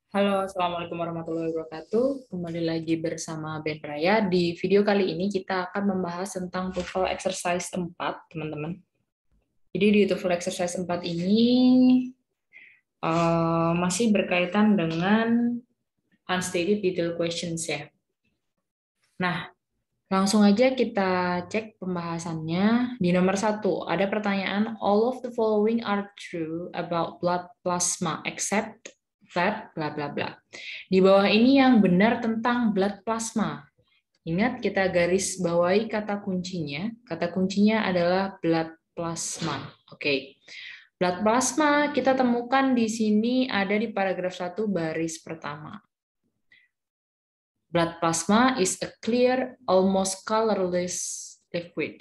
Halo, Assalamualaikum warahmatullahi wabarakatuh. Kembali lagi bersama Ben Raya. Di video kali ini kita akan membahas tentang TOEFL Exercise 4, teman-teman. Jadi di TOEFL Exercise 4 ini masih berkaitan dengan unstated detailed questions ya. Nah, langsung aja kita cek pembahasannya. Di nomor 1, ada pertanyaan, all of the following are true about blood plasma except that bla bla bla. Di bawah ini yang benar tentang blood plasma. Ingat kita garis bawahi kata kuncinya. Kata kuncinya adalah blood plasma. Oke. Blood plasma kita temukan di sini ada di paragraf 1 baris pertama. Blood plasma is a clear, almost colorless liquid.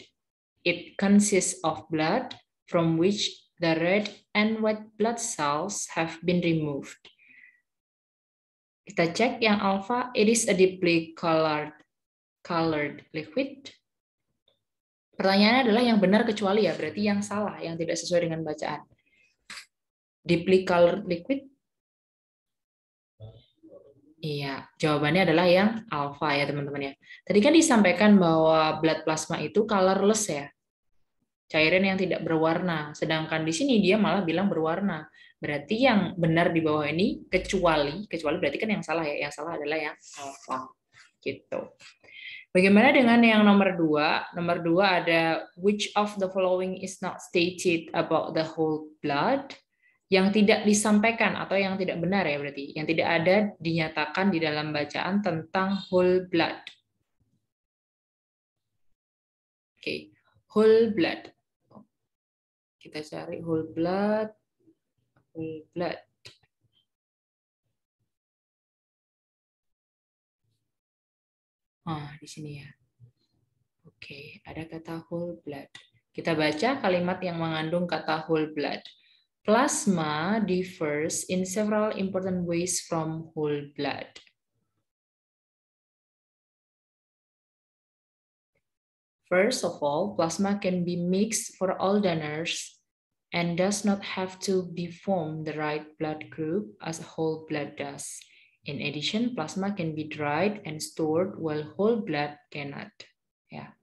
It consists of blood from which the red and white blood cells have been removed. Kita cek yang alpha, it is a deeply colored liquid. Pertanyaannya adalah yang benar kecuali ya, berarti yang salah, yang tidak sesuai dengan bacaan. Deeply colored liquid? Iya, jawabannya adalah yang alpha ya teman-teman ya. Tadi kan disampaikan bahwa blood plasma itu colorless ya, cairan yang tidak berwarna. Sedangkan di sini dia malah bilang berwarna. Berarti yang benar di bawah ini kecuali berarti kan yang salah ya. Yang salah adalah yang alpha. Gitu. Bagaimana dengan yang nomor 2? Nomor 2 ada which of the following is not stated about the whole blood? Yang tidak disampaikan atau yang tidak benar ya berarti. Yang tidak ada dinyatakan di dalam bacaan tentang whole blood. Oke, whole blood. Kita cari whole blood. Whole blood. Di sini ya. Oke, ada kata whole blood. Kita baca kalimat yang mengandung kata whole blood. Plasma differs in several important ways from whole blood. First of all, plasma can be mixed for all donors and does not have to be from the right blood group as whole blood does. In addition, plasma can be dried and stored while whole blood cannot. Ya,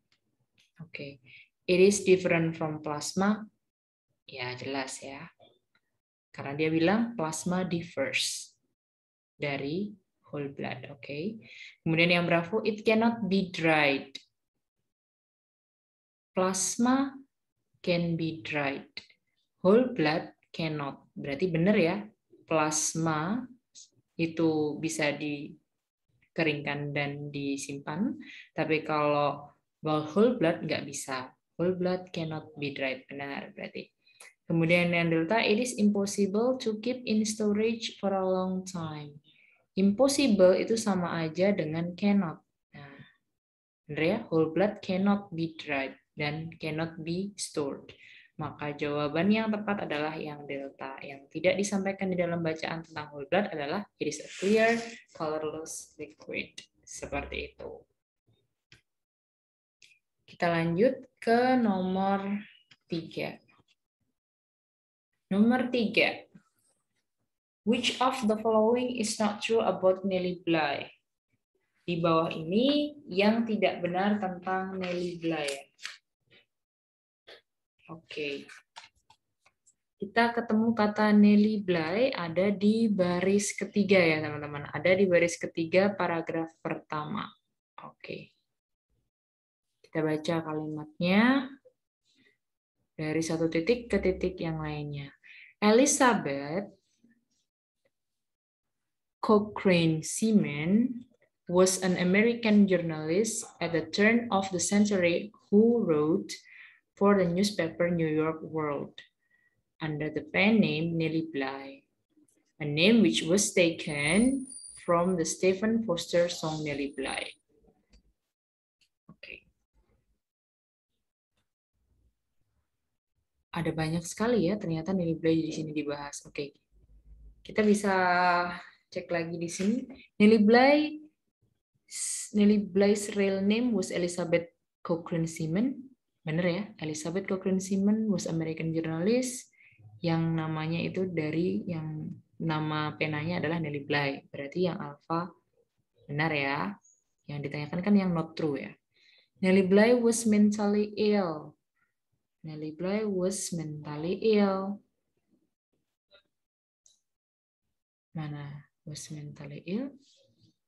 oke. It is different from plasma. Ya, jelas ya. Karena dia bilang plasma differs dari whole blood, oke. Kemudian yang berapa? It cannot be dried. Plasma can be dried. Whole blood cannot. Berarti benar ya, plasma itu bisa dikeringkan dan disimpan, tapi kalau whole blood nggak bisa. Whole blood cannot be dried. Benar berarti. Kemudian yang delta, it is impossible to keep in storage for a long time. Impossible itu sama aja dengan cannot. Nah, benar ya, whole blood cannot be dried dan cannot be stored. Maka jawaban yang tepat adalah yang delta. Yang tidak disampaikan di dalam bacaan tentang whole blood adalah it is a clear, colorless liquid. Seperti itu. Kita lanjut ke nomor 3. Nomor 3. Which of the following is not true about Nelly Bly? Di bawah ini yang tidak benar tentang Nelly Bly. Oke. Kita ketemu kata Nelly Bly ada di baris ketiga ya teman-teman. Ada di baris ketiga paragraf pertama. Oke. Kita baca kalimatnya dari satu titik ke titik yang lainnya. Elizabeth Cochrane Seaman was an American journalist at the turn of the century who wrote for the newspaper New York World under the pen name Nelly Bly, a name which was taken from the Stephen Foster song Nelly Bly. Oke. Ada banyak sekali ya ternyata Nelly Bly di sini dibahas. Oke. Kita bisa cek lagi di sini. Nelly Bly's real name was Elizabeth Cochrane Seaman. Benar ya? Elizabeth Cochrane Seaman was American journalist yang namanya itu dari yang nama penanya adalah Nelly Bly. Berarti yang alpha benar ya. Yang ditanyakan kan yang not true ya. Nelly Bly was mentally ill. Nelly Bly was mentally ill. Mana was mentally ill?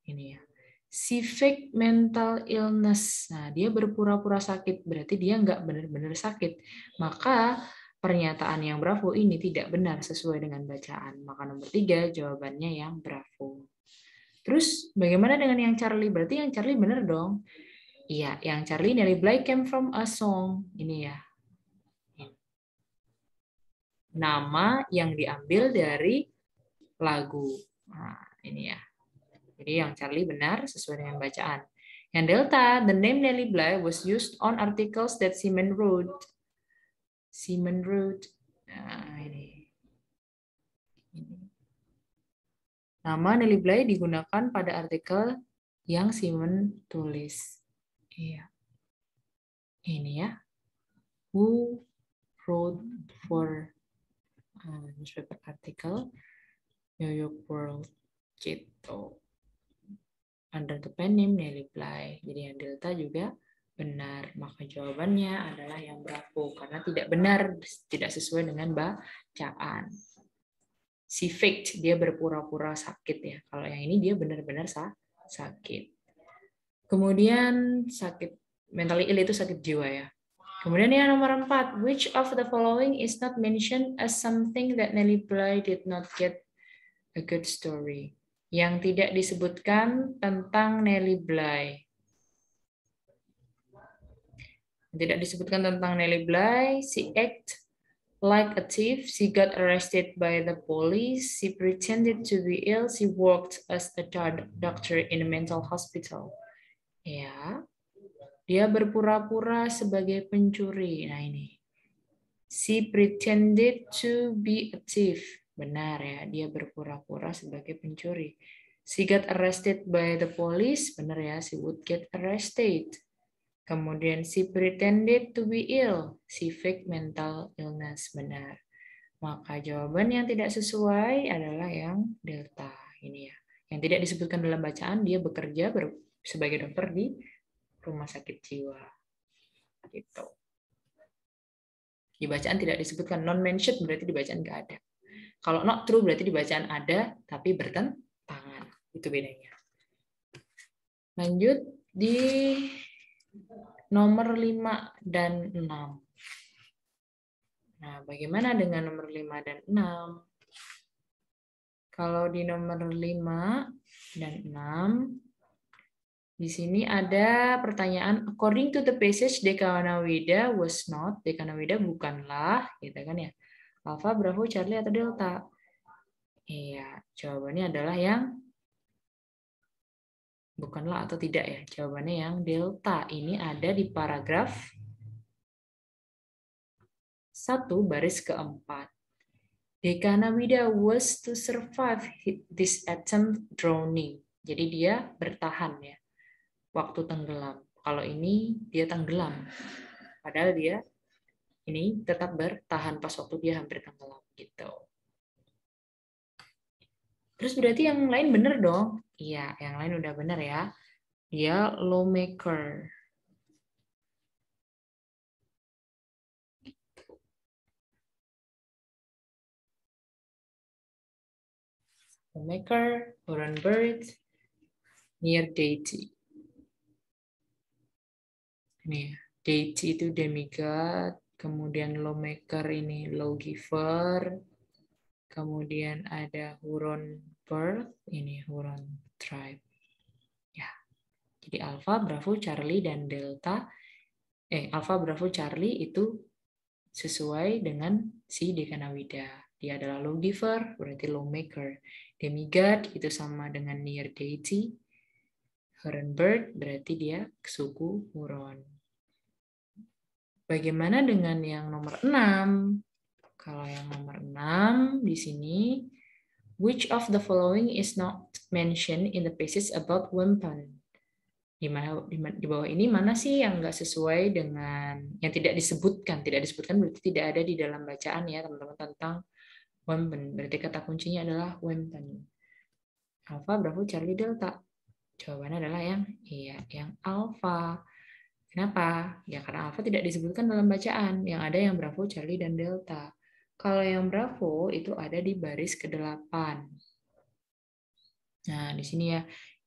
Ini ya. She faked mental illness. Nah, dia berpura-pura sakit. Berarti dia nggak benar-benar sakit. Maka pernyataan yang bravo ini tidak benar sesuai dengan bacaan. Maka nomor 3 jawabannya yang bravo. Terus bagaimana dengan yang Charlie? Berarti yang Charlie benar dong. Iya, yang Charlie, Nelly Bly came from a song. Ini ya. Nama yang diambil dari lagu. Nah, ini ya. Jadi yang Charlie benar sesuai dengan bacaan. Yang Delta, the name Nelly Bly was used on articles that Simon wrote. Simon wrote. Nah, ini. Nama Nelly Bly digunakan pada artikel yang Simon tulis. Iya. Ini ya. Who wrote for newspaper article New York World gitu. Under the pen name Nelly Bly. Jadi yang Delta juga benar. Maka jawabannya adalah yang bravo. Karena tidak benar, tidak sesuai dengan bacaan. She faked, dia berpura-pura sakit ya. Kalau yang ini dia benar-benar sakit. Kemudian sakit, mentally ill itu sakit jiwa ya. Kemudian yang nomor 4, which of the following is not mentioned as something that Nelly Bly did not get a good story? Yang tidak disebutkan tentang Nelly Bly. Tidak disebutkan tentang Nelly Bly, she acted like a thief, she got arrested by the police, she pretended to be ill, she worked as a doctor in a mental hospital. Ya, dia berpura-pura sebagai pencuri. Nah ini. She pretended to be a thief. Benar ya, dia berpura-pura sebagai pencuri. She got arrested by the police. Benar ya, she would get arrested. Kemudian she pretended to be ill. She faked mental illness. Benar. Maka jawaban yang tidak sesuai adalah yang Delta. Ini ya. Yang tidak disebutkan dalam bacaan, dia bekerja sebagai dokter di rumah sakit jiwa. Gitu. Di bacaan tidak disebutkan, non-mentioned berarti di bacaan nggak ada. Kalau not true berarti di bacaan ada, tapi bertentangan. Itu bedanya. Lanjut di nomor 5 dan 6. Nah, bagaimana dengan nomor 5 dan 6? Kalau di nomor 5 dan 6, di sini ada pertanyaan, according to the passage, Dekanawida was not, Dekanawida bukanlah, gitu kan ya. Alpha, Bravo, Charlie, atau Delta? Iya, jawabannya adalah yang bukanlah atau tidak ya. Jawabannya yang Delta. Ini ada di paragraf 1 baris keempat. Dekanawida was to survive this attempt drowning. Jadi dia bertahan ya. Waktu tenggelam. Kalau ini dia tenggelam. Padahal dia ini tetap bertahan pas waktu dia hampir tenggelam gitu. Terus berarti yang lain benar dong? Iya, yang lain udah benar ya. Dia lawmaker. Lawmaker, Warren Bird, near deity. Ini ya, deity itu demigod, kemudian lawmaker ini lawgiver, kemudian ada Huron Bird, ini Huron tribe. Ya. Jadi Alpha, Bravo, Charlie, dan Delta, Alpha, Bravo, Charlie itu sesuai dengan si Dekanawida. Dia adalah lawgiver, berarti lawmaker. Demigod itu sama dengan near deity. Huron Bird berarti dia suku Huron. Bagaimana dengan yang nomor 6? Kalau yang nomor 6 di sini, which of the following is not mentioned in the passage about wampum? Di bawah ini mana sih yang nggak sesuai dengan yang tidak disebutkan? Tidak disebutkan berarti tidak ada di dalam bacaan ya teman-teman tentang Wempen. Berarti kata kuncinya adalah Wempen. Alpha, Bravo, Charlie, Delta. Jawabannya adalah yang alpha. Kenapa? Ya karena alpha tidak disebutkan dalam bacaan. Yang ada yang Bravo, Charlie, dan Delta. Kalau yang Bravo itu ada di baris ke-8. Nah, di sini ya.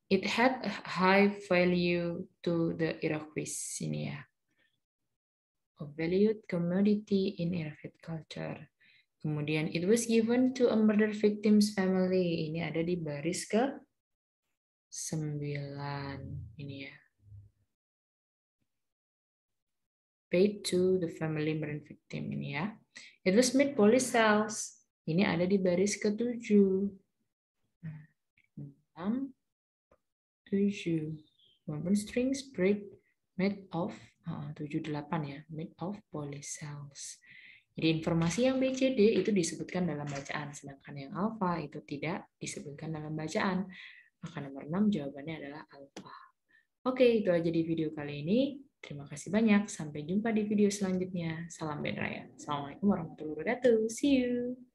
It had a high value to the Iroquois. Ini ya. A valued commodity in Iroquois culture. Kemudian it was given to a murder victim's family. Ini ada di baris ke-9. Ini ya. Paid to the family murder victim. Ini ya. It was made police cells. Ini ada di baris ke-7. 6, 7. Wooden strings break made of 7, 8 ya. Made of police cells. Jadi informasi yang B, C, D itu disebutkan dalam bacaan, sedangkan yang alfa itu tidak disebutkan dalam bacaan. Maka nomor 6 jawabannya adalah alfa. Oke, itu aja di video kali ini. Terima kasih banyak. Sampai jumpa di video selanjutnya. Salam Ben Raya. Assalamualaikum warahmatullahi wabarakatuh. See you.